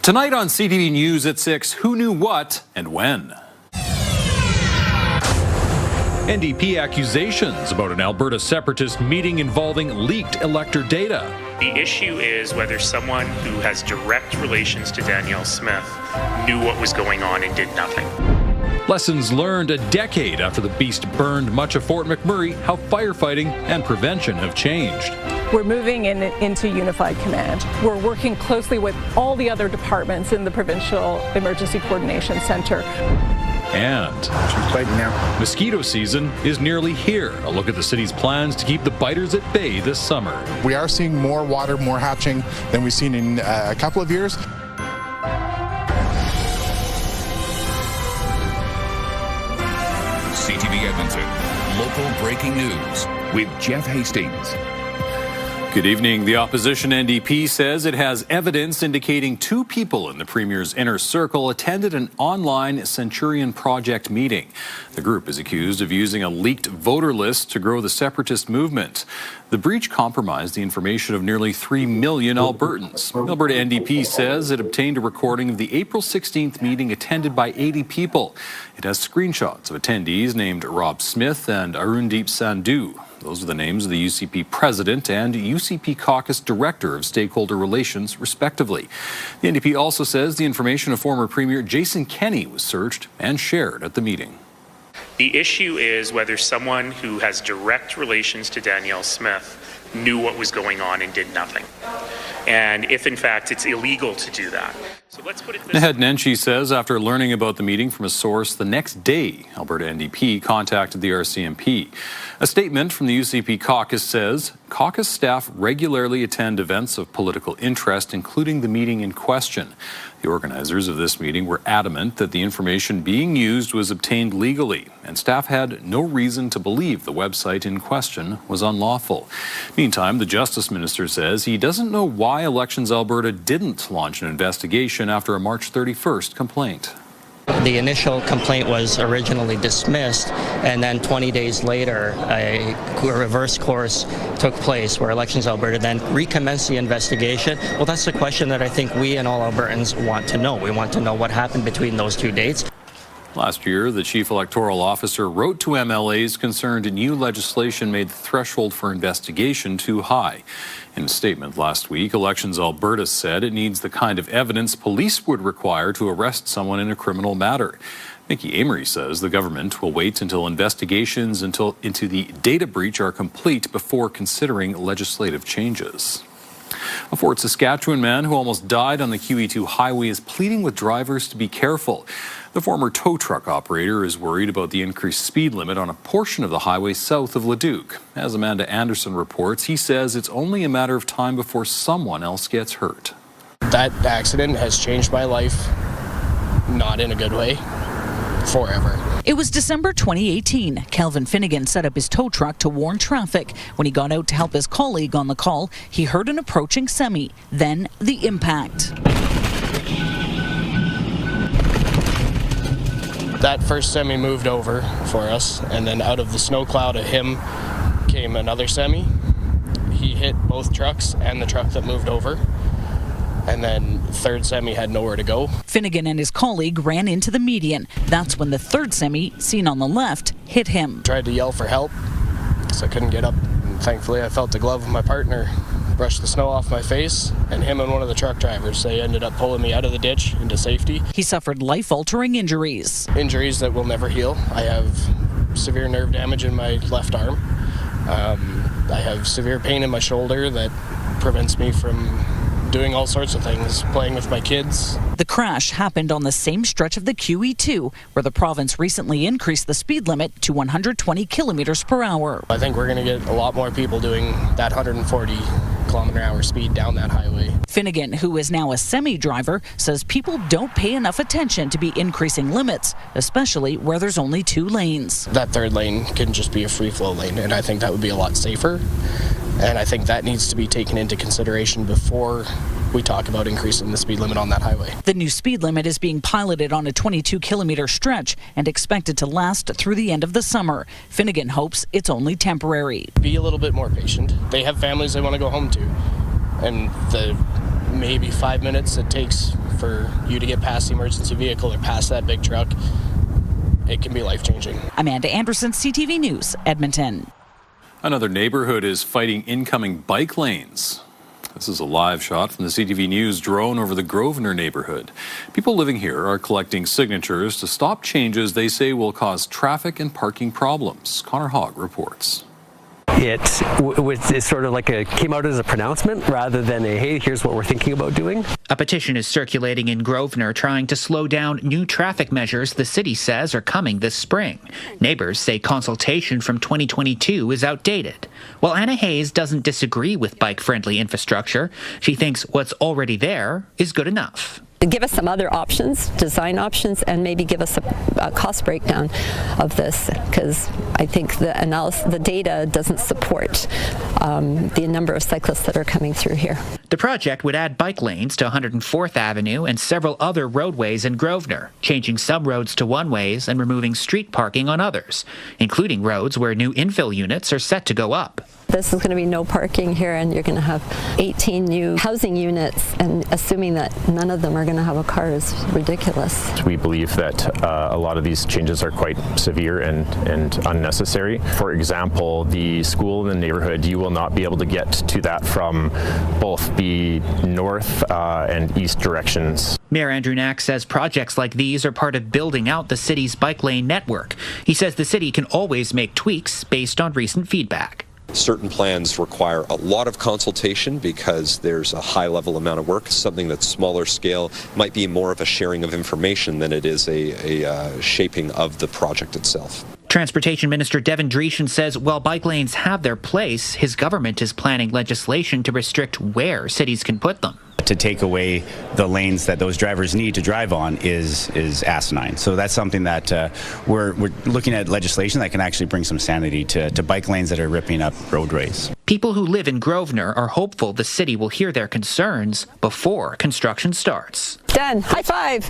Tonight on CTV News at 6, who knew what and when? NDP accusations about an Alberta separatist meeting involving leaked Elector data. The issue is whether someone who has direct relations to Danielle Smith knew what was going on and did nothing. Lessons learned a decade after the beast burned much of Fort McMurray, how firefighting and prevention have changed. We're moving into unified command. We're working closely with all the other departments in the Provincial Emergency Coordination Centre. And she's biting now. Mosquito season is nearly here. A look at the city's plans to keep the biters at bay this summer. We are seeing more water, more hatching than we've seen in a couple of years. CTV Edmonton, local breaking news with Jeff Hastings. Good evening. The opposition NDP says it has evidence indicating two people in the Premier's inner circle attended an online Centurion Project meeting. The group is accused of using a leaked voter list to grow the separatist movement. The breach compromised the information of nearly 3 million Albertans. Alberta NDP says it obtained a recording of the April 16th meeting attended by 80 people. It has screenshots of attendees named Rob Smith and Arundeep Sandhu. Those are the names of the UCP president and UCP caucus director of stakeholder relations, respectively. The NDP also says the information of former Premier Jason Kenney was searched and shared at the meeting. The issue is whether someone who has direct relations to Danielle Smith knew what was going on and did nothing. And if, in fact, it's illegal to do that. So let's put it this way. Head Nenshi says after learning about the meeting from a source the next day, Alberta NDP contacted the RCMP. A statement from the UCP caucus says caucus staff regularly attend events of political interest, including the meeting in question. The organizers of this meeting were adamant that the information being used was obtained legally, and staff had no reason to believe the website in question was unlawful. Meantime, the Justice Minister says he doesn't know why Elections Alberta didn't launch an investigation after a March 31st complaint. The initial complaint was originally dismissed, and then 20 days later, a reverse course took place where Elections Alberta then recommenced the investigation. Well, that's the question that I think we and all Albertans want to know. We want to know what happened between those two dates. Last year, the chief electoral officer wrote to MLAs concerned new legislation made the threshold for investigation too high. In a statement last week, Elections Alberta said it needs the kind of evidence police would require to arrest someone in a criminal matter. Mickey Amery says the government will wait until investigations into the data breach are complete before considering legislative changes. A Fort Saskatchewan man who almost died on the QE2 highway is pleading with drivers to be careful. The former tow truck operator is worried about the increased speed limit on a portion of the highway south of Leduc. As Amanda Anderson reports, he says it's only a matter of time before someone else gets hurt. That accident has changed my life, not in a good way, forever. It was December 2018. Calvin Finnegan set up his tow truck to warn traffic. When he got out to help his colleague on the call, he heard an approaching semi, then the impact. That first semi moved over for us, and then out of the snow cloud of him came another semi. He hit both trucks and the truck that moved over, and then the third semi had nowhere to go. Finnegan and his colleague ran into the median. That's when the third semi, seen on the left, hit him. Tried to yell for help, so I couldn't get up. And thankfully, I felt the glove of my partner brush the snow off my face, and him and one of the truck drivers, they ended up pulling me out of the ditch into safety. He suffered life-altering injuries. Injuries that will never heal. I have severe nerve damage in my left arm. I have severe pain in my shoulder that prevents me from doing all sorts of things, playing with my kids. The crash happened on the same stretch of the QE2, where the province recently increased the speed limit to 120 kilometers per hour. I think we're going to get a lot more people doing that 140 kilometer-hour speed down that highway. Finnegan, who is now a semi-driver, says people don't pay enough attention to be increasing limits, especially where there's only 2 lanes. That third lane can just be a free-flow lane, and I think that would be a lot safer. And I think that needs to be taken into consideration before we talk about increasing the speed limit on that highway. The new speed limit is being piloted on a 22-kilometer stretch and expected to last through the end of the summer. Finnegan hopes it's only temporary. Be a little bit more patient. They have families they want to go home to. And the maybe 5 minutes it takes for you to get past the emergency vehicle or past that big truck, it can be life-changing. Amanda Anderson, CTV News, Edmonton. Another neighborhood is fighting incoming bike lanes. This is a live shot from the CTV News drone over the Grovener neighborhood. People living here are collecting signatures to stop changes they say will cause traffic and parking problems. Connor Hogg reports. It's sort of like came out as a pronouncement rather than a, hey, here's what we're thinking about doing. A petition is circulating in Grovener trying to slow down new traffic measures the city says are coming this spring. Neighbors say consultation from 2022 is outdated. While Anna Hayes doesn't disagree with bike-friendly infrastructure, she thinks what's already there is good enough. Give us some other options, design options, and maybe give us a cost breakdown of this, because I think the data doesn't support the number of cyclists that are coming through here. The project would add bike lanes to 104th Avenue and several other roadways in Grovener, changing some roads to one-ways and removing street parking on others, including roads where new infill units are set to go up. This is going to be no parking here, and you're going to have 18 new housing units, and assuming that none of them are going to have a car is ridiculous. We believe that a lot of these changes are quite severe and unnecessary. For example, the school in the neighborhood, you will not be able to get to that from both the north and east directions. Mayor Andrew Knack says projects like these are part of building out the city's bike lane network. He says the city can always make tweaks based on recent feedback. Certain plans require a lot of consultation because there's a high level amount of work. Something that's smaller scale might be more of a sharing of information than it is a shaping of the project itself. Transportation Minister Devin Dreeshen says while bike lanes have their place, his government is planning legislation to restrict where cities can put them. To take away the lanes that those drivers need to drive on is asinine. So that's something that we're looking at legislation that can actually bring some sanity to bike lanes that are ripping up roadways. People who live in Grovener are hopeful the city will hear their concerns before construction starts. Done. High five.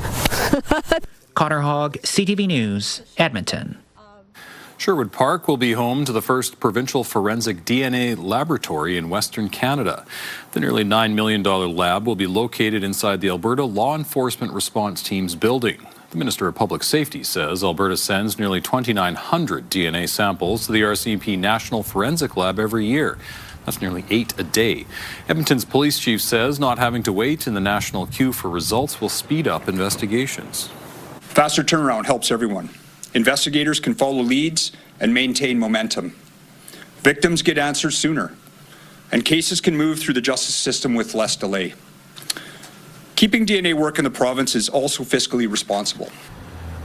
Connor Hogg, CTV News, Edmonton. Sherwood Park will be home to the first provincial forensic DNA laboratory in Western Canada. The nearly $9 million lab will be located inside the Alberta Law Enforcement Response Team's building. The Minister of Public Safety says Alberta sends nearly 2,900 DNA samples to the RCMP National Forensic Lab every year. That's nearly 8 a day. Edmonton's police chief says not having to wait in the national queue for results will speed up investigations. Faster turnaround helps everyone. Investigators can follow leads and maintain momentum. Victims get answers sooner, and cases can move through the justice system with less delay. Keeping DNA work in the province is also fiscally responsible.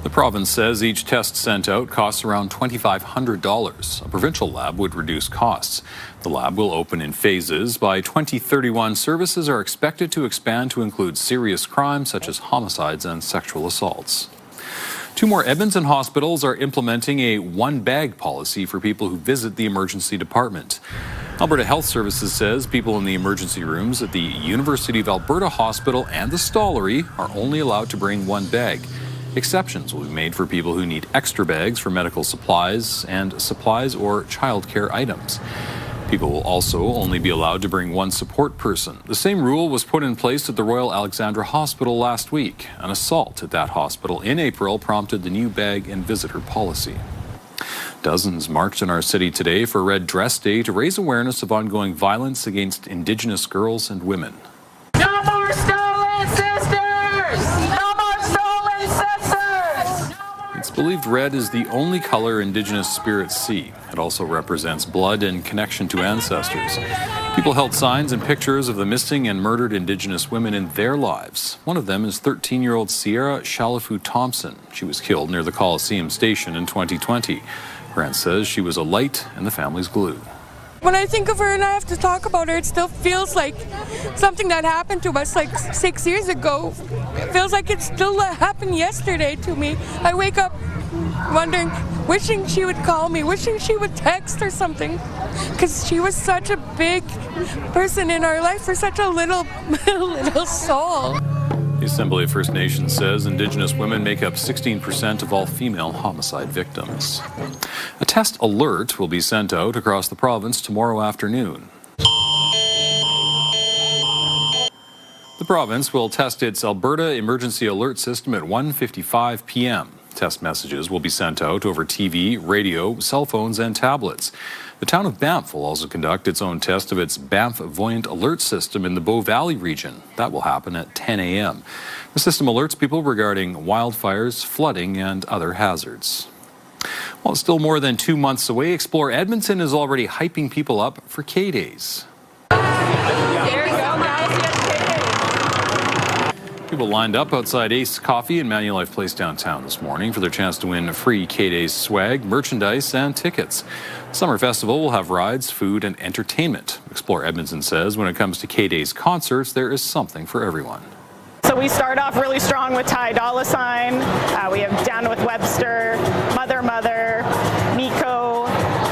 The province says each test sent out costs around $2,500. A provincial lab would reduce costs. The lab will open in phases. By 2031, services are expected to expand to include serious crimes such as homicides and sexual assaults. 2 more Edmonton hospitals are implementing a one-bag policy for people who visit the emergency department. Alberta Health Services says people in the emergency rooms at the University of Alberta Hospital and the Stollery are only allowed to bring 1 bag. Exceptions will be made for people who need extra bags for medical supplies and supplies or childcare items. People will also only be allowed to bring 1 support person. The same rule was put in place at the Royal Alexandra Hospital last week. An assault at that hospital in April prompted the new bag and visitor policy. Dozens marched in our city today for Red Dress Day to raise awareness of ongoing violence against Indigenous girls and women. No more stolen sisters! No more stolen sisters! It's believed red is the only color Indigenous spirits see. It also represents blood and connection to ancestors. People held signs and pictures of the missing and murdered Indigenous women in their lives. One of them is 13-year-old Sierra Shalafu Thompson. She was killed near the Coliseum station in 2020. Grant says she was a light and the family's glue. When I think of her and I have to talk about her, it still feels like something that happened to us like 6 years ago. It feels like it still happened yesterday to me. I wake up wondering, wishing she would call me, wishing she would text or something, because she was such a big person in our life for such a little soul. The Assembly of First Nations says Indigenous women make up 16% of all female homicide victims. A test alert will be sent out across the province tomorrow afternoon. The The province will test its Alberta Emergency Alert System at 1:55 p.m. Test messages will be sent out over TV, radio, cell phones and tablets. The town of Banff will also conduct its own test of its Banff Voyant Alert System in the Bow Valley region. That will happen at 10 a.m. The system alerts people regarding wildfires, flooding and other hazards. While it's still more than 2 months away, Explore Edmonton is already hyping people up for K-Days. People lined up outside Ace Coffee in Manulife Place downtown this morning for their chance to win free K-Days swag, merchandise and tickets. Summer Festival will have rides, food and entertainment. Explore Edmonton says when it comes to K-Days concerts, there is something for everyone. So we start off really strong with Ty Dolla $ign. We have Down with Webster, Mother, Miko,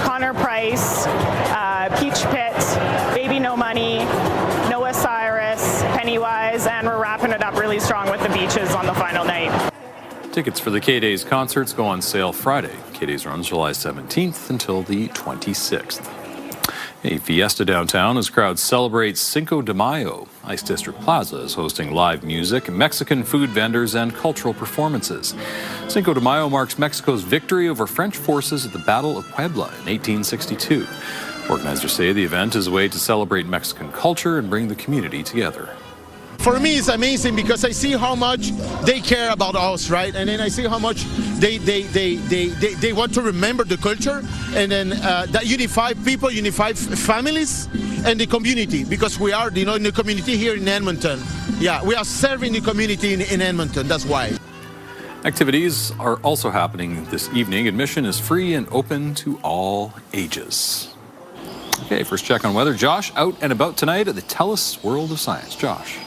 Connor Price, Peach Pit, Baby No Money, Noah Cyrus, Pennywise, and we're wrapping it up really strong with the Beaches on the final night. Tickets for the K-Days concerts go on sale Friday. K-Days runs July 17th until the 26th. A fiesta downtown as crowds celebrate Cinco de Mayo. Ice District Plaza is hosting live music, Mexican food vendors, and cultural performances. Cinco de Mayo marks Mexico's victory over French forces at the Battle of Puebla in 1862. Organizers say the event is a way to celebrate Mexican culture and bring the community together. For me, it's amazing because I see how much they care about us, right? And then I see how much they want to remember the culture, and then that unify people, unify families, and the community, because we are, in the community here in Edmonton. Yeah, we are serving the community in Edmonton. That's why. Activities are also happening this evening. Admission is free and open to all ages. Okay, first check on weather. Josh, out and about tonight at the TELUS World of Science. Josh.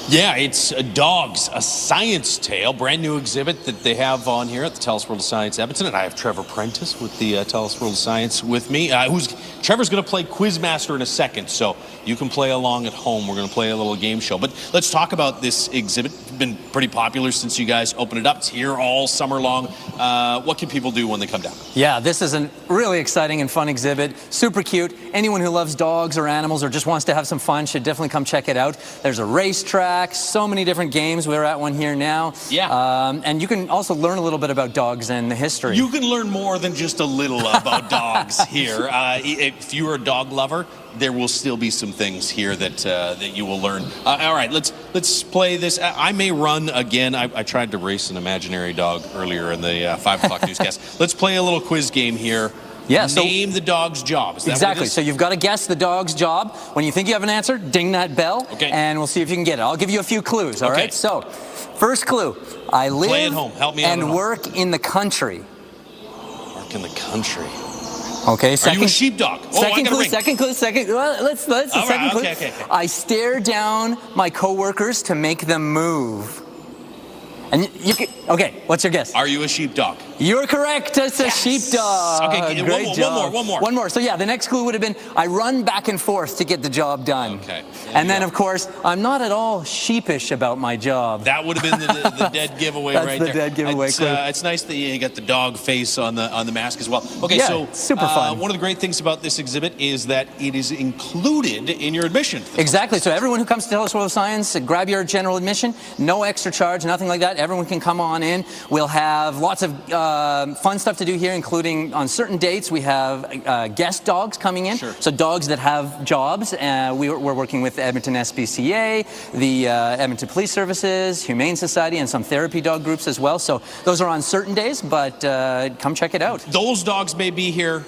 Yeah, it's Dogs, a Science Tale, brand new exhibit that they have on here at the TELUS World of Science Edmonton. And I have Trevor Prentice with the TELUS World of Science with me. Trevor's going to play Quizmaster in a second, so you can play along at home. We're going to play a little game show. But let's talk about this exhibit. It's been pretty popular since you guys opened it up. It's here all summer long. What can people do when they come down? Yeah, this is a really exciting and fun exhibit. Super cute. Anyone who loves dogs or animals or just wants to have some fun should definitely come check it out. There's a racetrack, so many different games. We're at one here now. Yeah. And you can also learn a little bit about dogs and the history. You can learn more than just a little about dogs here. If you're a dog lover, there will still be some things here that you will learn. All right, let's play this. I may run again. I tried to race an imaginary dog earlier in the 5 o'clock newscast. Let's play a little quiz game here. Yeah, Name the dog's job. Is that exactly. What it is? So you've got to guess the dog's job. When you think you have an answer, ding that bell, and we'll see if you can get it. I'll give you a few clues, all right? So, first clue. I live Play at home. Help me out and work in the country. Work in the country. Okay, Are you a sheepdog? Second clue. Well, let's the second clue. Okay. I stare down my coworkers to make them move. And you can, okay, what's your guess? Are you a sheepdog? You're correct. It's a sheepdog. Okay, Great job. one more. So yeah, the next clue would have been I run back and forth to get the job done. Okay. And then of course, I'm not at all sheepish about my job. That would have been the dead giveaway right there. That's the dead giveaway clue. It's nice that you got the dog face on the mask as well. Okay, yeah, so super fun. One of the great things about this exhibit is that it is included in your admission. Exactly. So everyone who comes to TELUS World of Science, grab your general admission. No extra charge, nothing like that. Everyone can come on in. We'll have lots of fun stuff to do here, including on certain dates we have guest dogs coming in. Sure. So dogs that have jobs. We're working with the Edmonton SPCA, the Edmonton Police Services, Humane Society, and some therapy dog groups as well. So those are on certain days, but come check it out. Those dogs may be here.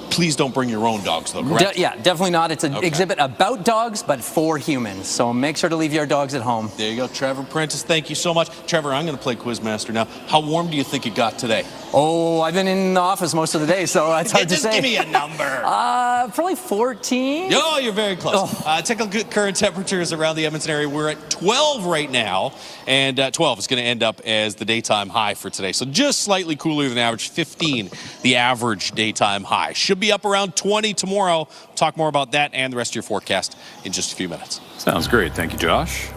Please don't bring your own dogs, though, correct? Yeah, definitely not. It's an exhibit about dogs, but for humans. So make sure to leave your dogs at home. There you go, Trevor Prentice. Thank you so much. Trevor, I'm going to play Quizmaster now. How warm do you think it got today? Oh, I've been in the office most of the day, so it's hard to say. Just give me a number. Probably 14. Oh, you're very close. Check out current temperatures around the Edmonton area. We're at 12 right now, and 12 is going to end up as the daytime high for today. So just slightly cooler than average, 15 the average daytime high. Should be up around 20 tomorrow. Talk more about that and the rest of your forecast in just a few minutes. Sounds great. Thank you, Josh.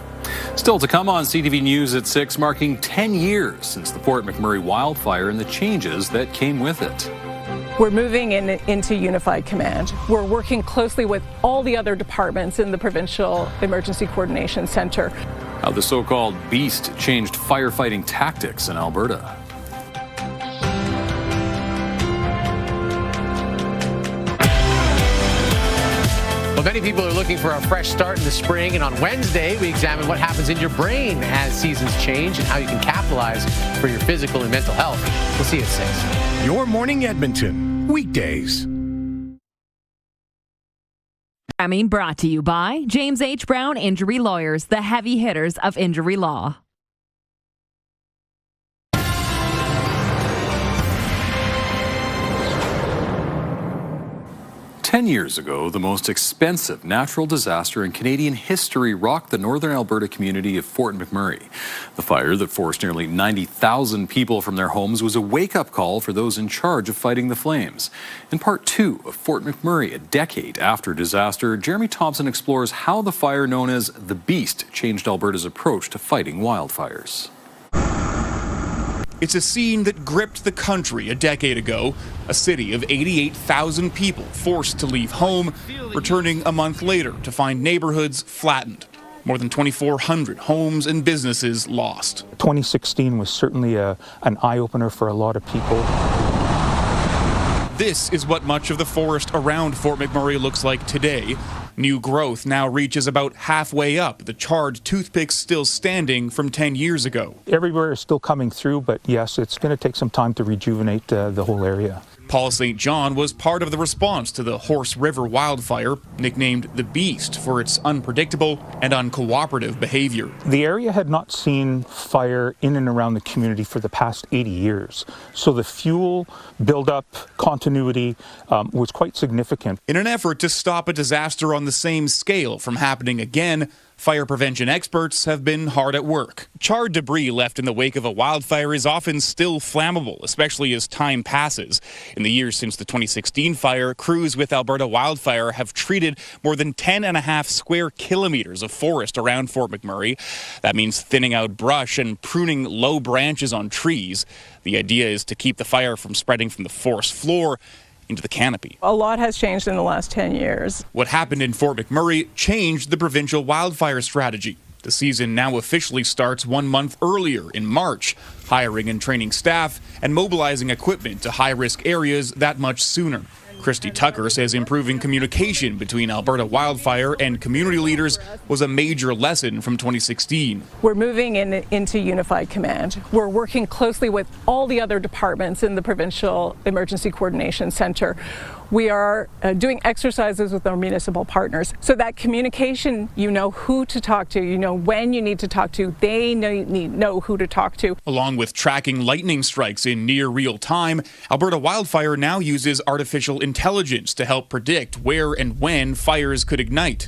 Still to come on CTV News at 6, marking 10 years since the Fort McMurray wildfire and the changes that came with it. We're moving into unified command. We're working closely with all the other departments in the Provincial Emergency Coordination Centre. How the so-called beast changed firefighting tactics in Alberta. Well, many people are looking for a fresh start in the spring, and on Wednesday, we examine what happens in your brain as seasons change and how you can capitalize for your physical and mental health. We'll see you at 6. Your Morning Edmonton, weekdays. Programming brought to you by James H. Brown Injury Lawyers, the heavy hitters of injury law. 10 years ago, the most expensive natural disaster in Canadian history rocked the northern Alberta community of Fort McMurray. The fire that forced nearly 90,000 people from their homes was a wake-up call for those in charge of fighting the flames. In part 2 of Fort McMurray, a decade after disaster, Jeremy Thompson explores how the fire known as the Beast changed Alberta's approach to fighting wildfires. It's a scene that gripped the country a decade ago. A city of 88,000 people forced to leave home, returning a month later to find neighborhoods flattened. More than 2,400 homes and businesses lost. 2016 was certainly an eye-opener for a lot of people. This is what much of the forest around Fort McMurray looks like today. New growth now reaches about halfway up, the charred toothpicks still standing from 10 years ago. Everywhere is still coming through, but yes, it's going to take some time to rejuvenate the whole area. Paul St. John was part of the response to the Horse River wildfire, nicknamed the Beast for its unpredictable and uncooperative behavior. The area had not seen fire in and around the community for the past 80 years, so the fuel buildup continuity was quite significant. In an effort to stop a disaster on the same scale from happening again, fire prevention experts have been hard at work. Charred debris left in the wake of a wildfire is often still flammable, especially as time passes. In the years since the 2016 fire, crews with Alberta Wildfire have treated more than 10.5 square kilometers of forest around Fort McMurray. That means thinning out brush and pruning low branches on trees. The idea is to keep the fire from spreading from the forest floor into the canopy. A lot has changed in the last 10 years. What happened in Fort McMurray changed the provincial wildfire strategy. The season now officially starts 1 month earlier in March, hiring and training staff and mobilizing equipment to high-risk areas that much sooner. Christy Tucker says improving communication between Alberta Wildfire and community leaders was a major lesson from 2016. We're moving into unified command. We're working closely with all the other departments in the Provincial Emergency Coordination Centre. We are doing exercises with our municipal partners so that communication, you know who to talk to, you know when you need to talk to, they know who to talk to. Along with tracking lightning strikes in near real time, Alberta Wildfire now uses artificial intelligence to help predict where and when fires could ignite.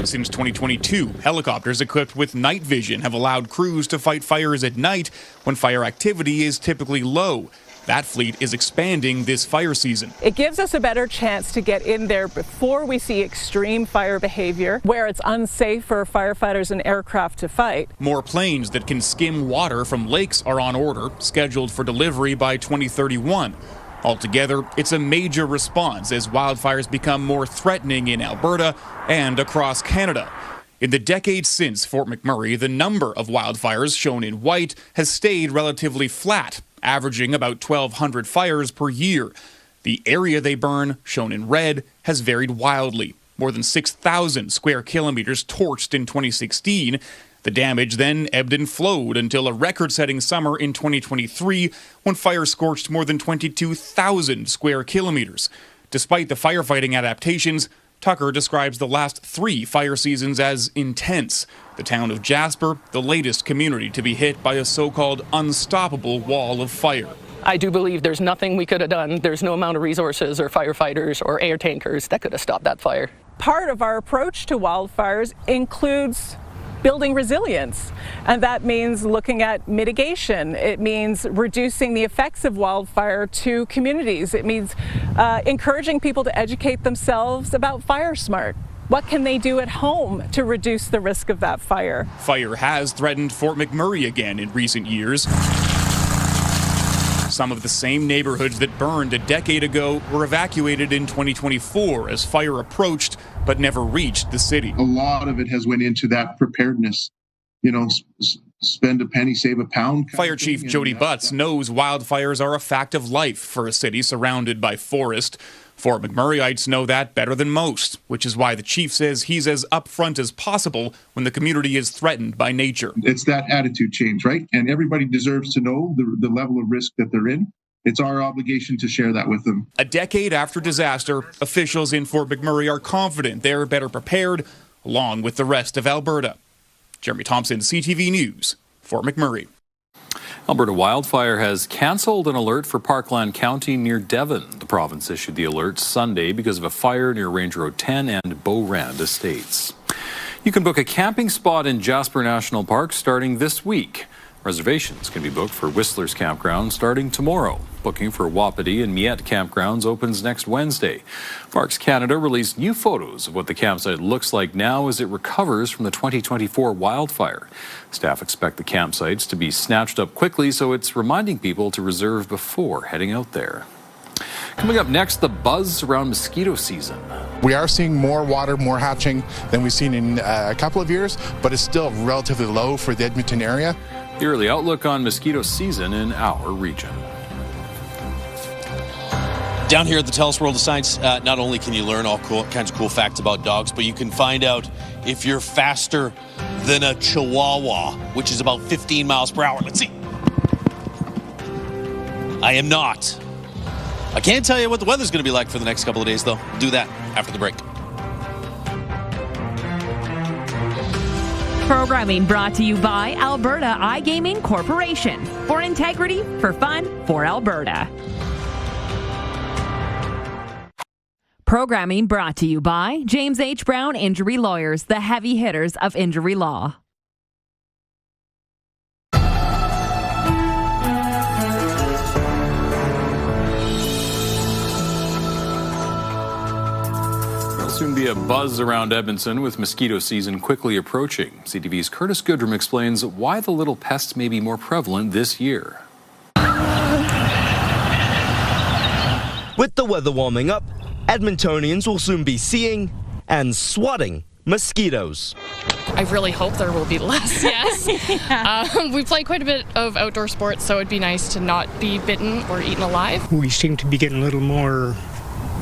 Since 2022, helicopters equipped with night vision have allowed crews to fight fires at night when fire activity is typically low. That fleet is expanding this fire season. It gives us a better chance to get in there before we see extreme fire behavior, where it's unsafe for firefighters and aircraft to fight. More planes that can skim water from lakes are on order, scheduled for delivery by 2031. Altogether, it's a major response as wildfires become more threatening in Alberta and across Canada. In the decades since Fort McMurray, the number of wildfires shown in white has stayed relatively flat, averaging about 1,200 fires per year. The area they burn, shown in red, has varied wildly. More than 6,000 square kilometers torched in 2016. The damage then ebbed and flowed until a record-setting summer in 2023 when fire scorched more than 22,000 square kilometers. Despite the firefighting adaptations, Tucker describes the last 3 fire seasons as intense. The town of Jasper, the latest community to be hit by a so-called unstoppable wall of fire. I do believe there's nothing we could have done. There's no amount of resources or firefighters or air tankers that could have stopped that fire. Part of our approach to wildfires includes building resilience, and that means looking at mitigation. It means reducing the effects of wildfire to communities. It means encouraging people to educate themselves about fire smart. What can they do at home to reduce the risk of that fire? Fire has threatened Fort McMurray again in recent years. Some of the same neighborhoods that burned a decade ago were evacuated in 2024 as fire approached but never reached the city. A lot of it has went into that preparedness, spend a penny, save a pound. Fire Chief Jody Butts knows wildfires are a fact of life for a city surrounded by forest. Fort McMurrayites know that better than most, which is why the chief says he's as upfront as possible when the community is threatened by nature. It's that attitude change, right? And everybody deserves to know the level of risk that they're in. It's our obligation to share that with them. A decade after disaster, officials in Fort McMurray are confident they're better prepared, along with the rest of Alberta. Jeremy Thompson, CTV News, Fort McMurray. Alberta Wildfire has cancelled an alert for Parkland County near Devon. The province issued the alert Sunday because of a fire near Range Road 10 and Beaurand Estates. You can book a camping spot in Jasper National Park starting this week. Reservations can be booked for Whistler's Campground starting tomorrow. Booking for Wapiti and Miette campgrounds opens next Wednesday. Parks Canada released new photos of what the campsite looks like now as it recovers from the 2024 wildfire. Staff expect the campsites to be snatched up quickly, so it's reminding people to reserve before heading out there. Coming up next, the buzz around mosquito season. We are seeing more water, more hatching than we've seen in a couple of years, but it's still relatively low for the Edmonton area. The early outlook on mosquito season in our region. Down here at the TELUS World of Science, not only can you learn all kinds of cool facts about dogs, but you can find out if you're faster than a Chihuahua, which is about 15 miles per hour. Let's see. I am not. I can't tell you what the weather's going to be like for the next couple of days, though. Do that after the break. Programming brought to you by Alberta iGaming Corporation. For integrity, for fun, for Alberta. Programming brought to you by James H. Brown Injury Lawyers, the heavy hitters of injury law. There'll soon be a buzz around Edmonton with mosquito season quickly approaching. CTV's Curtis Goodrum explains why the little pests may be more prevalent this year. With the weather warming up, Edmontonians will soon be seeing and swatting mosquitoes. I really hope there will be less, yes. We play quite a bit of outdoor sports, so it'd be nice to not be bitten or eaten alive. We seem to be getting a little more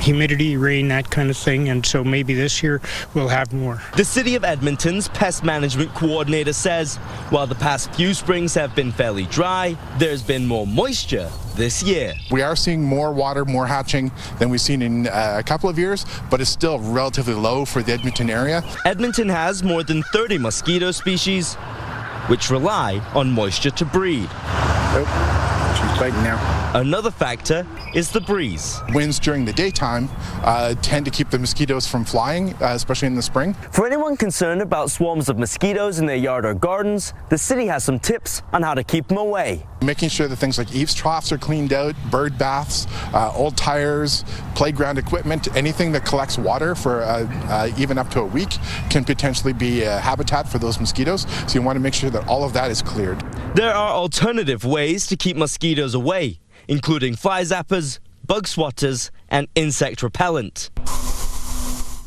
humidity, rain, that kind of thing, and so maybe this year we'll have more. The City of Edmonton's pest management coordinator says while the past few springs have been fairly dry, there's been more moisture this year. We are seeing more water, more hatching than we've seen in a couple of years, but it's still relatively low for the Edmonton area. Edmonton has more than 30 mosquito species, which rely on moisture to breed. She's biting now. Another factor is the breeze. Winds during the daytime tend to keep the mosquitoes from flying, especially in the spring. For anyone concerned about swarms of mosquitoes in their yard or gardens, the city has some tips on how to keep them away. Making sure that things like eaves troughs are cleaned out, bird baths, old tires, playground equipment, anything that collects water for even up to a week can potentially be a habitat for those mosquitoes. So you want to make sure that all of that is cleared. There are alternative ways to keep mosquitoes away, including fly zappers, bug swatters, and insect repellent.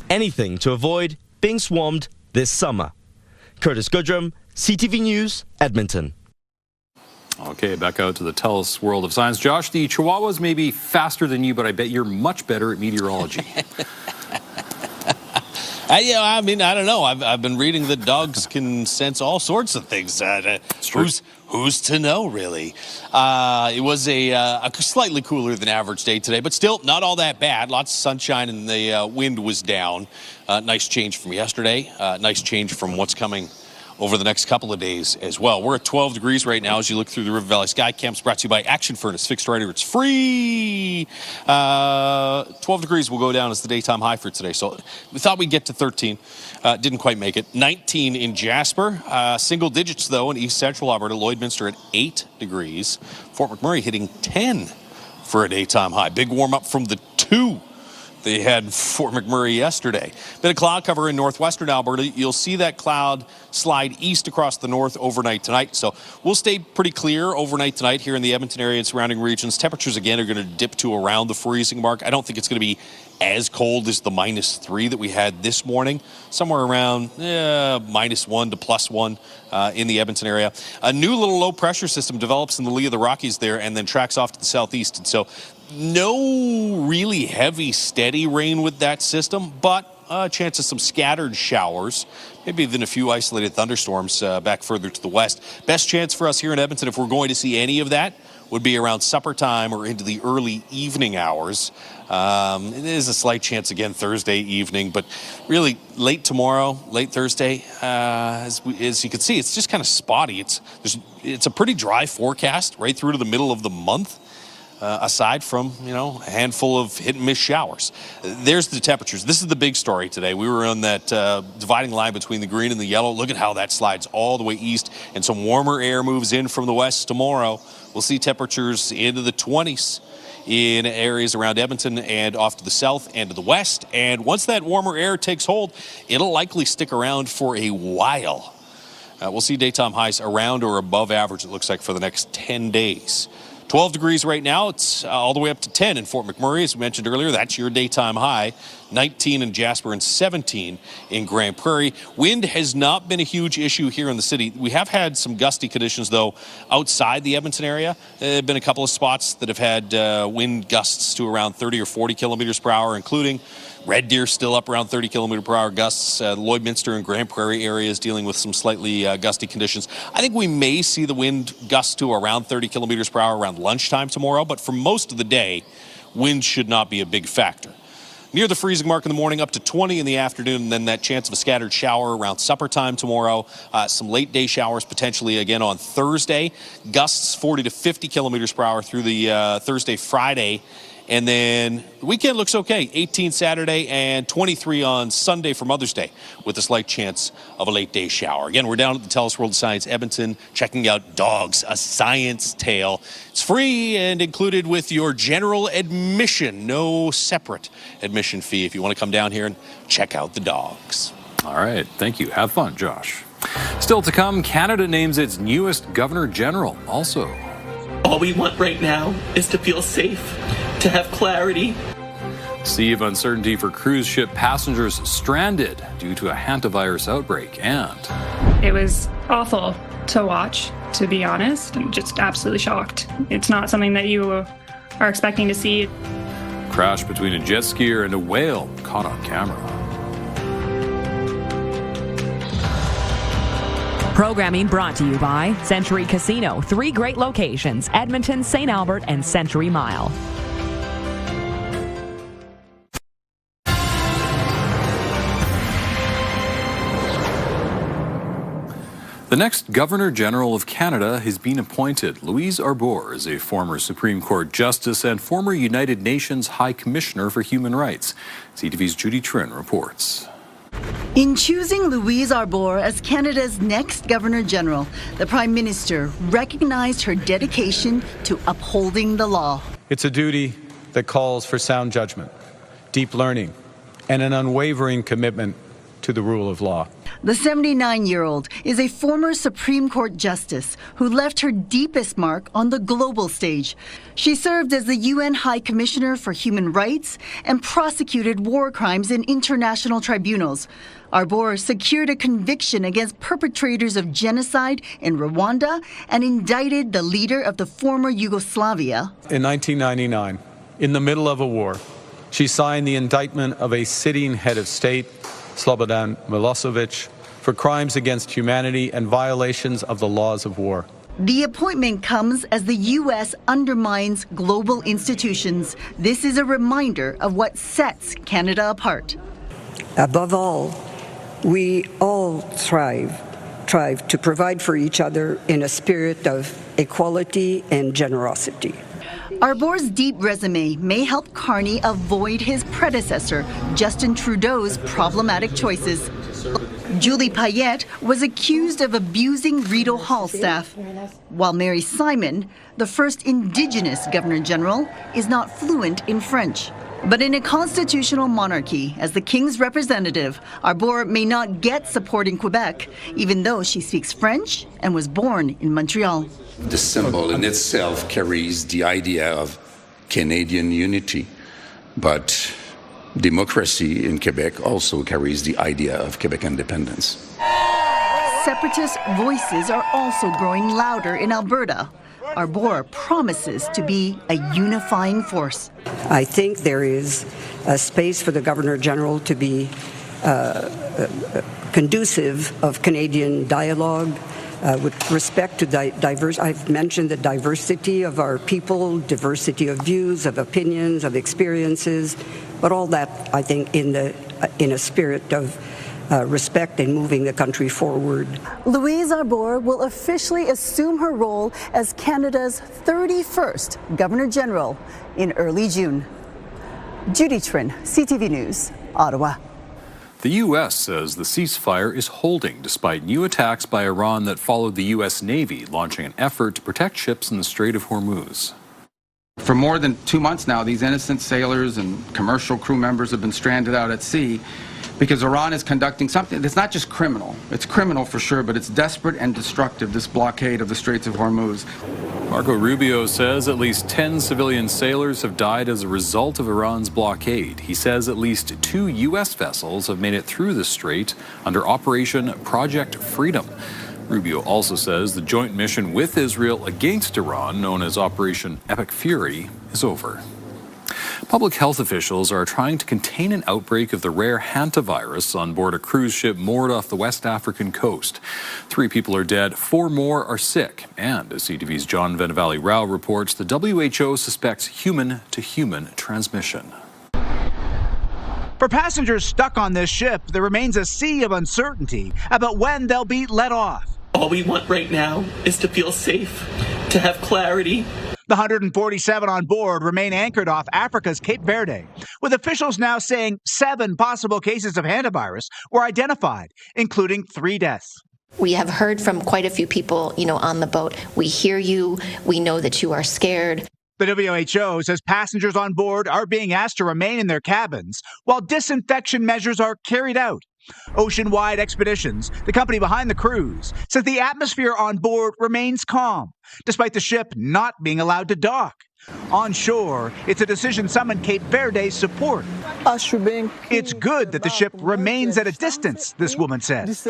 Anything to avoid being swarmed this summer. Curtis Goodrum, CTV News, Edmonton. Okay, back out to the TELUS World of Science. Josh, the Chihuahuas may be faster than you, but I bet you're much better at meteorology. I mean, I don't know. I've been reading that dogs can sense all sorts of things. Who's to know, really? It was a slightly cooler than average day today, but still not all that bad. Lots of sunshine and the wind was down. Nice change from yesterday. Nice change from what's coming over the next couple of days as well. We're at 12 degrees right now as you look through the River Valley Sky Camps, brought to you by Action Furnace. Fixed rider, it's free. 12 degrees will go down as the daytime high for today. So we thought we'd get to 13. Didn't quite make it. 19 in Jasper. Single digits, though, in East Central Alberta. Lloydminster at 8 degrees. Fort McMurray hitting 10 for a daytime high. Big warm up from the 2 they had Fort McMurray yesterday. Bit of cloud cover in northwestern Alberta. You'll see that cloud slide east across the north overnight tonight. So we'll stay pretty clear overnight tonight here in the Edmonton area and surrounding regions. Temperatures, again, are going to dip to around the freezing mark. I don't think it's going to be as cold as the -3 that we had this morning. Somewhere around -1 to +1 in the Edmonton area. A new little low pressure system develops in the lee of the Rockies there and then tracks off to the southeast. And so no really heavy, steady rain with that system, but a chance of some scattered showers, maybe even a few isolated thunderstorms back further to the west. Best chance for us here in Edmonton, if we're going to see any of that, would be around supper time or into the early evening hours. It is a slight chance again Thursday evening, but really late tomorrow, late Thursday, as you can see, it's just kind of spotty. It's a pretty dry forecast right through to the middle of the month. Aside from, a handful of hit and miss showers. There's the temperatures. This is the big story today. We were on that dividing line between the green and the yellow. Look at how that slides all the way east, and some warmer air moves in from the west tomorrow. We'll see temperatures into the 20s in areas around Edmonton and off to the south and to the west. And once that warmer air takes hold, it'll likely stick around for a while. We'll see daytime highs around or above average, it looks like, for the next 10 days. 12 degrees right now. It's all the way up to 10 in Fort McMurray, as we mentioned earlier. That's your daytime high. 19 in Jasper and 17 in Grand Prairie. Wind has not been a huge issue here in the city. We have had some gusty conditions, though, outside the Edmonton area. There have been a couple of spots that have had wind gusts to around 30 or 40 kilometers per hour, including Red Deer still up around 30 kilometer per hour gusts. Lloydminster and Grand Prairie areas dealing with some slightly gusty conditions. I think we may see the wind gust to around 30 kilometers per hour around lunchtime tomorrow, but for most of the day, wind should not be a big factor. Near the freezing mark in the morning, up to 20 in the afternoon, and then that chance of a scattered shower around supper time tomorrow. Some late day showers potentially again on Thursday. Gusts 40 to 50 kilometers per hour through the Thursday, Friday. And then the weekend looks okay. 18 Saturday and 23 on Sunday for Mother's Day, with a slight chance of a late day shower. Again, we're down at the TELUS World of Science Edmonton, checking out Dogs, a Science Tale. It's free and included with your general admission. No separate admission fee if you want to come down here and check out the dogs. All right. Thank you. Have fun, Josh. Still to come, Canada names its newest Governor General. Also, all we want right now is to feel safe, to have clarity. Sea of uncertainty for cruise ship passengers stranded due to a hantavirus outbreak. And it was awful to watch, to be honest. I'm just absolutely shocked. It's not something that you are expecting to see. Crash between a jet skier and a whale caught on camera. Programming brought to you by Century Casino. 3 great locations: Edmonton, St. Albert, and Century Mile. The next Governor General of Canada has been appointed. Louise Arbour is a former Supreme Court Justice and former United Nations High Commissioner for Human Rights. CTV's Judy Trin reports. In choosing Louise Arbour as Canada's next Governor General, the Prime Minister recognized her dedication to upholding the law. It's a duty that calls for sound judgment, deep learning, and an unwavering commitment to the rule of law. The 79-year-old is a former Supreme Court Justice who left her deepest mark on the global stage. She served as the UN High Commissioner for Human Rights and prosecuted war crimes in international tribunals. Arbour secured a conviction against perpetrators of genocide in Rwanda and indicted the leader of the former Yugoslavia. In 1999, in the middle of a war, she signed the indictment of a sitting head of state, Slobodan Milosevic, for crimes against humanity and violations of the laws of war. The appointment comes as the U.S. undermines global institutions. This is a reminder of what sets Canada apart. Above all, we all strive to provide for each other in a spirit of equality and generosity. Arbour's deep resume may help Carney avoid his predecessor, Justin Trudeau's problematic choices. Julie Payette was accused of abusing Rideau Hall staff, while Mary Simon, the first Indigenous Governor General, is not fluent in French. But in a constitutional monarchy, as the King's representative, Arbor may not get support in Quebec, even though she speaks French and was born in Montreal. The symbol in itself carries the idea of Canadian unity, but democracy in Quebec also carries the idea of Quebec independence. Separatist voices are also growing louder in Alberta. Arbor promises to be a unifying force. I think there is a space for the Governor-General to be conducive of Canadian dialogue with respect to diverse. I've mentioned the diversity of our people, diversity of views, of opinions, of experiences, but all that, I think, in a spirit of respect and moving the country forward. Louise Arbor will officially assume her role as Canada's 31st Governor-General in early June. Judy Trin, CTV News, Ottawa. The U.S. says the ceasefire is holding despite new attacks by Iran that followed the U.S. Navy launching an effort to protect ships in the Strait of Hormuz. For more than 2 months now, these innocent sailors and commercial crew members have been stranded out at sea because Iran is conducting something that's not just criminal. It's criminal for sure, but it's desperate and destructive, this blockade of the Straits of Hormuz. Marco Rubio says at least 10 civilian sailors have died as a result of Iran's blockade. He says at least 2 U.S. vessels have made it through the strait under Operation Project Freedom. Rubio also says the joint mission with Israel against Iran, known as Operation Epic Fury, is over. Public health officials are trying to contain an outbreak of the rare hantavirus on board a cruise ship moored off the West African coast. 3 people are dead, 4 more are sick. And as CTV's John Venevali-Rao reports, the WHO suspects human-to-human transmission. For passengers stuck on this ship, there remains a sea of uncertainty about when they'll be let off. All we want right now is to feel safe, to have clarity. The 147 on board remain anchored off Africa's Cape Verde, with officials now saying 7 possible cases of hantavirus were identified, including 3 deaths. We have heard from quite a few people, on the boat. We hear you. We know that you are scared. The WHO says passengers on board are being asked to remain in their cabins while disinfection measures are carried out. Ocean-Wide Expeditions, the company behind the cruise, says the atmosphere on board remains calm, despite the ship not being allowed to dock. On shore, it's a decision some in Cape Verde's support. It's good that the ship remains at a distance, this woman says.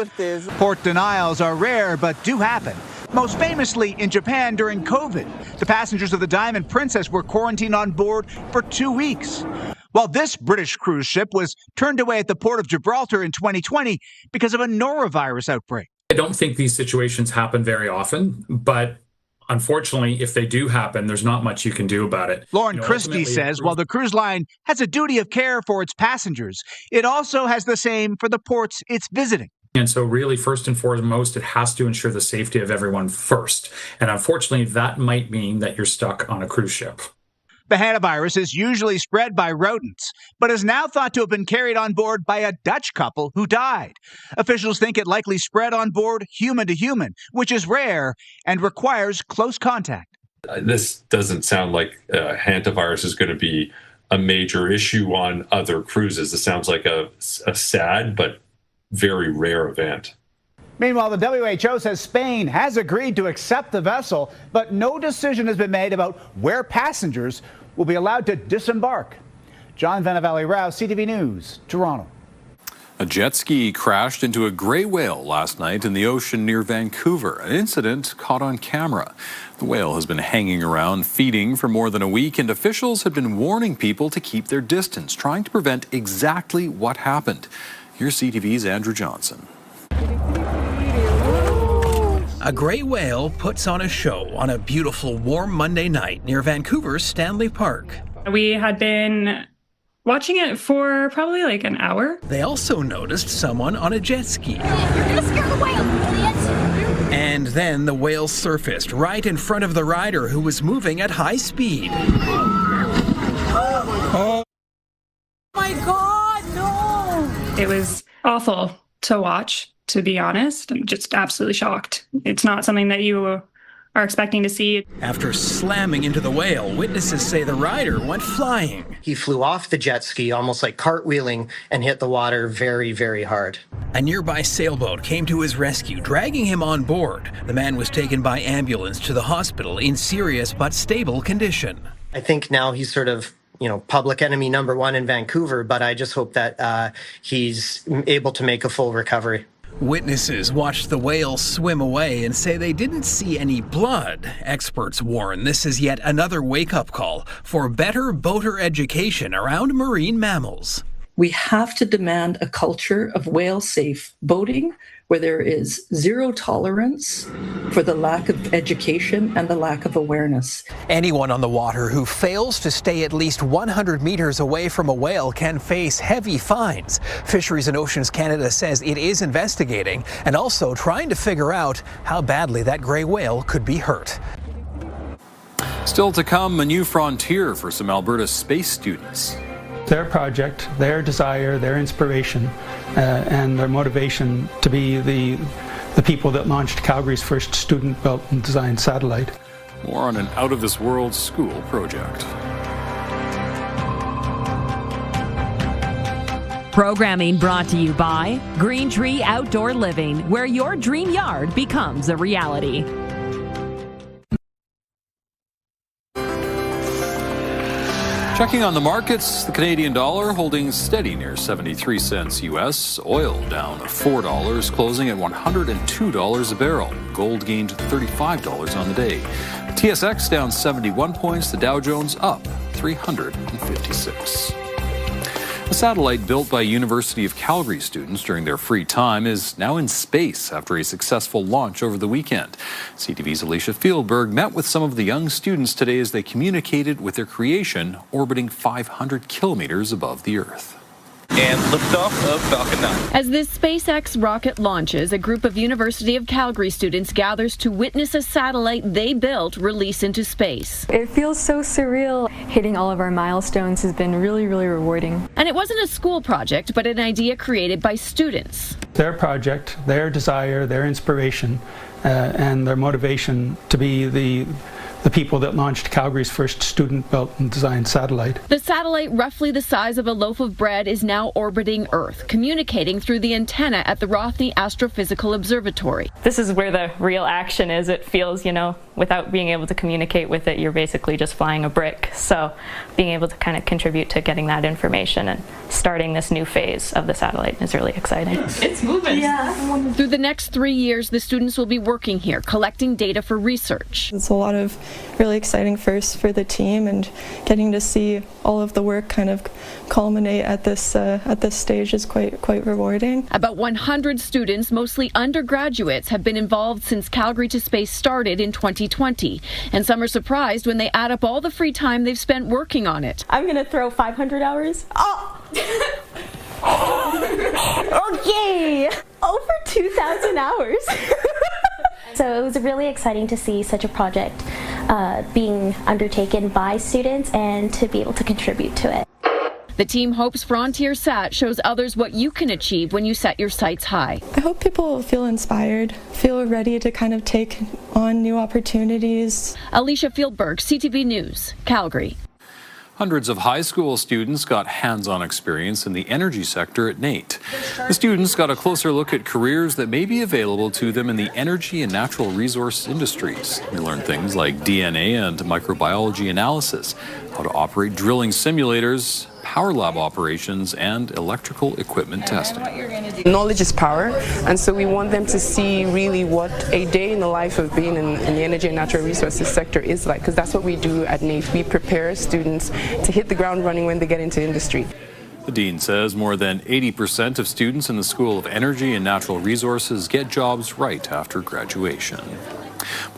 Port denials are rare, but do happen. Most famously in Japan during COVID. The passengers of the Diamond Princess were quarantined on board for 2 weeks. While this British cruise ship was turned away at the port of Gibraltar in 2020 because of a norovirus outbreak. I don't think these situations happen very often, but unfortunately, if they do happen, there's not much you can do about it. Lauren Christie says while the cruise line has a duty of care for its passengers, it also has the same for the ports it's visiting. And so really, first and foremost, it has to ensure the safety of everyone first. And unfortunately, that might mean that you're stuck on a cruise ship. The hantavirus is usually spread by rodents, but is now thought to have been carried on board by a Dutch couple who died. Officials think it likely spread on board human to human, which is rare and requires close contact. This doesn't sound like hantavirus is going to be a major issue on other cruises. It sounds like a sad but very rare event. Meanwhile, the WHO says Spain has agreed to accept the vessel, but no decision has been made about where passengers will be allowed to disembark. John Venevali-Rao, CTV News, Toronto. A jet ski crashed into a gray whale last night in the ocean near Vancouver, an incident caught on camera. The whale has been hanging around feeding for more than a week, and officials have been warning people to keep their distance, trying to prevent exactly what happened. Here's CTV's Andrew Johnson. A gray whale puts on a show on a beautiful warm Monday night near Vancouver's Stanley Park. We had been watching it for probably like an hour. They also noticed someone on a jet ski. You're gonna scare the whale, idiots! And then the whale surfaced right in front of the rider who was moving at high speed. Oh my God, no! It was awful to watch, to be honest. I'm just absolutely shocked. It's not something that you are expecting to see. After slamming into the whale, witnesses say the rider went flying. He flew off the jet ski, almost like cartwheeling, and hit the water very, very hard. A nearby sailboat came to his rescue, dragging him on board. The man was taken by ambulance to the hospital in serious but stable condition. I think now he's sort of, public enemy number one in Vancouver, but I just hope that he's able to make a full recovery. Witnesses watched the whale swim away and say they didn't see any blood. Experts warn this is yet another wake-up call for better boater education around marine mammals. We have to demand a culture of whale-safe boating where there is zero tolerance for the lack of education and the lack of awareness. Anyone on the water who fails to stay at least 100 meters away from a whale can face heavy fines. Fisheries and Oceans Canada says it is investigating and also trying to figure out how badly that gray whale could be hurt. Still to come, a new frontier for some Alberta space students. Their project, their desire, their inspiration, and their motivation to be the people that launched Calgary's first student-built and designed satellite. More on an out-of-this-world school project. Programming brought to you by Green Tree Outdoor Living, where your dream yard becomes a reality. Checking on the markets, the Canadian dollar holding steady near 73 cents US. Oil down $4, closing at $102 a barrel. Gold gained $35 on the day. The TSX down 71 points. The Dow Jones up 356. A satellite built by University of Calgary students during their free time is now in space after a successful launch over the weekend. CTV's Alicia Fieldberg met with some of the young students today as they communicated with their creation orbiting 500 kilometers above the Earth. And liftoff of Falcon 9. As this SpaceX rocket launches, a group of University of Calgary students gathers to witness a satellite they built release into space. It feels so surreal. Hitting all of our milestones has been really, really rewarding. And it wasn't a school project, but an idea created by students. Their project, their desire, their inspiration, and their motivation to be the people that launched Calgary's first student-built and designed satellite. The satellite, roughly the size of a loaf of bread, is now orbiting Earth, communicating through the antenna at the Rothney Astrophysical Observatory. This is where the real action is. It feels, without being able to communicate with it, you're basically just flying a brick. So being able to kind of contribute to getting that information and starting this new phase of the satellite is really exciting. It's moving. Yeah. Through the next 3 years, the students will be working here, collecting data for research. It's a lot of really exciting firsts for the team, and getting to see all of the work kind of culminate at this stage is quite rewarding. About 100 students, mostly undergraduates, have been involved since Calgary to Space started in 2020, and some are surprised when they add up all the free time they've spent working on it. I'm gonna throw 500 hours. Okay! Over 2,000 hours. So it was really exciting to see such a project being undertaken by students and to be able to contribute to it. The team hopes Frontier Sat shows others what you can achieve when you set your sights high. I hope people will feel inspired, feel ready to kind of take on new opportunities. Alicia Fieldberg, CTV News, Calgary. Hundreds of high school students got hands-on experience in the energy sector at NAIT. The students got a closer look at careers that may be available to them in the energy and natural resource industries. They learned things like DNA and microbiology analysis, how to operate drilling simulators, power lab operations, and electrical equipment testing. Knowledge is power, and so we want them to see really what a day in the life of being in the energy and natural resources sector is like, because that's what we do at NAIT. We prepare students to hit the ground running when they get into industry. The dean says more than 80% of students in the School of Energy and Natural Resources get jobs right after graduation.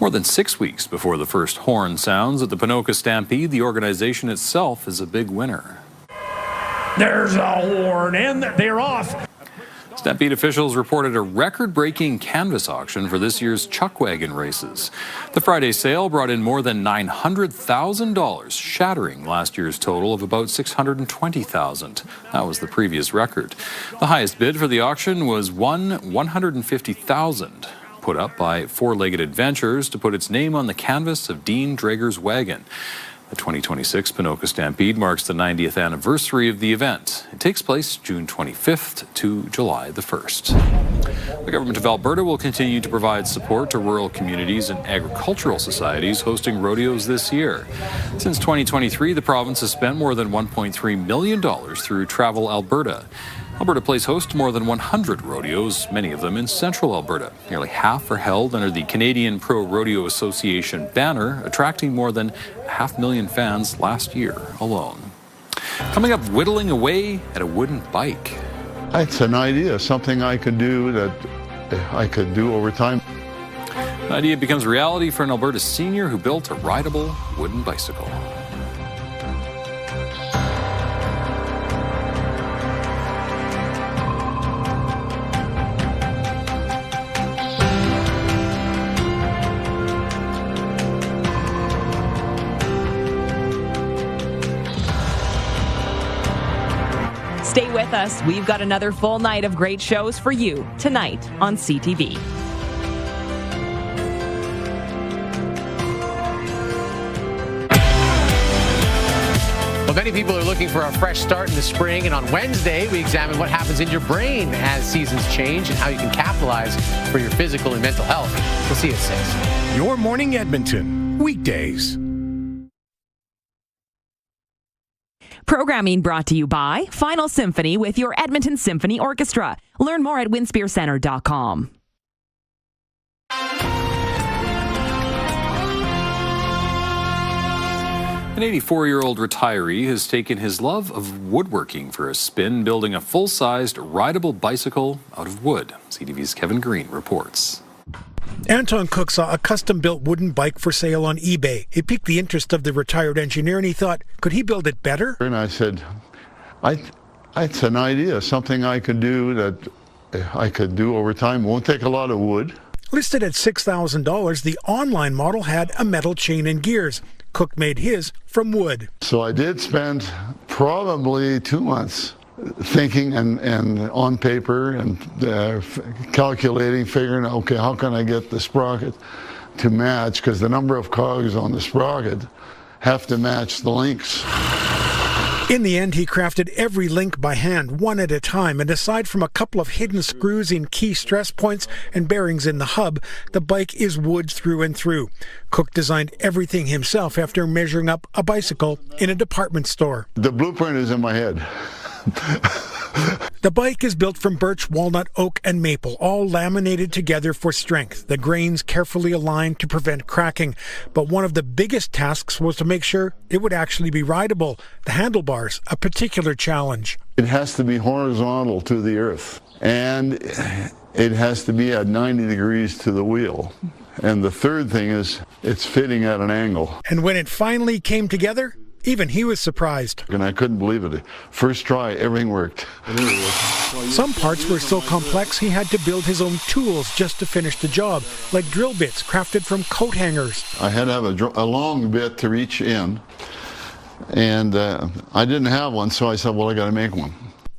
More than 6 weeks before the first horn sounds at the Ponoka Stampede, the organization itself is a big winner. There's a horn, and they're off. Stampede officials reported a record-breaking canvas auction for this year's chuck wagon races. The Friday sale brought in more than $900,000, shattering last year's total of about $620,000. That was the previous record. The highest bid for the auction was $150,000. put up by Four-Legged Adventures to put its name on the canvas of Dean Drager's wagon. The 2026 Ponoka Stampede marks the 90th anniversary of the event. It takes place June 25th to July the 1st. The government of Alberta will continue to provide support to rural communities and agricultural societies hosting rodeos this year. Since 2023, the province has spent more than $1.3 million through Travel Alberta. Alberta plays host to more than 100 rodeos, many of them in central Alberta. Nearly half are held under the Canadian Pro Rodeo Association banner, attracting more than 500,000 fans last year alone. Coming up, whittling away at a wooden bike. It's an idea, something I could do that I could do over time. The idea becomes reality for an Alberta senior who built a rideable wooden bicycle. Stay with us. We've got another full night of great shows for you tonight on CTV. Well, many people are looking for a fresh start in the spring, and on Wednesday, we examine what happens in your brain as seasons change and how you can capitalize for your physical and mental health. We'll see you at 6. Your Morning Edmonton, weekdays. Programming brought to you by Final Symphony with your Edmonton Symphony Orchestra. Learn more at winspearcenter.com. An 84-year-old retiree has taken his love of woodworking for a spin, building a full-sized rideable bicycle out of wood. CTV's Kevin Green reports. Anton Cook saw a custom-built wooden bike for sale on eBay. It piqued the interest of the retired engineer, and he thought, could he build it better? And I said, it's an idea, something I could do that I could do over time. Won't take a lot of wood. Listed at $6,000, the online model had a metal chain and gears. Cook made his from wood. So I did spend probably 2 months thinking and on paper and calculating, figuring, okay, how can I get the sprocket to match? Because the number of cogs on the sprocket have to match the links. In the end, he crafted every link by hand, one at a time, and aside from a couple of hidden screws in key stress points and bearings in the hub, the bike is wood through and through. Cook designed everything himself after measuring up a bicycle in a department store. The blueprint is in my head. The bike is built from birch, walnut, oak, and maple, all laminated together for strength, the grains carefully aligned to prevent cracking. But one of the biggest tasks was to make sure it would actually be rideable. The handlebars, a particular challenge. It has to be horizontal to the earth, and it has to be at 90 degrees to the wheel. And the third thing is it's fitting at an angle. And when it finally came together, even he was surprised. And I couldn't believe it. First try, everything worked. Some parts were so complex he had to build his own tools just to finish the job, like drill bits crafted from coat hangers. I had to have a long bit to reach in, and I didn't have one, so I said, well, I got to make one.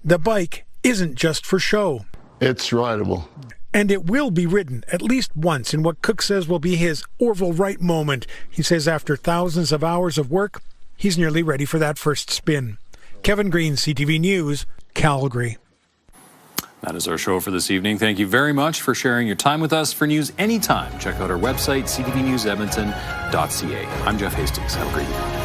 The bike isn't just for show. It's rideable. And it will be ridden at least once in what Cook says will be his Orville Wright moment. He says after thousands of hours of work, he's nearly ready for that first spin. Kevin Green, CTV News, Calgary. That is our show for this evening. Thank you very much for sharing your time with us. For news anytime, check out our website, ctvnewsedmonton.ca. I'm Jeff Hastings. Have a great evening.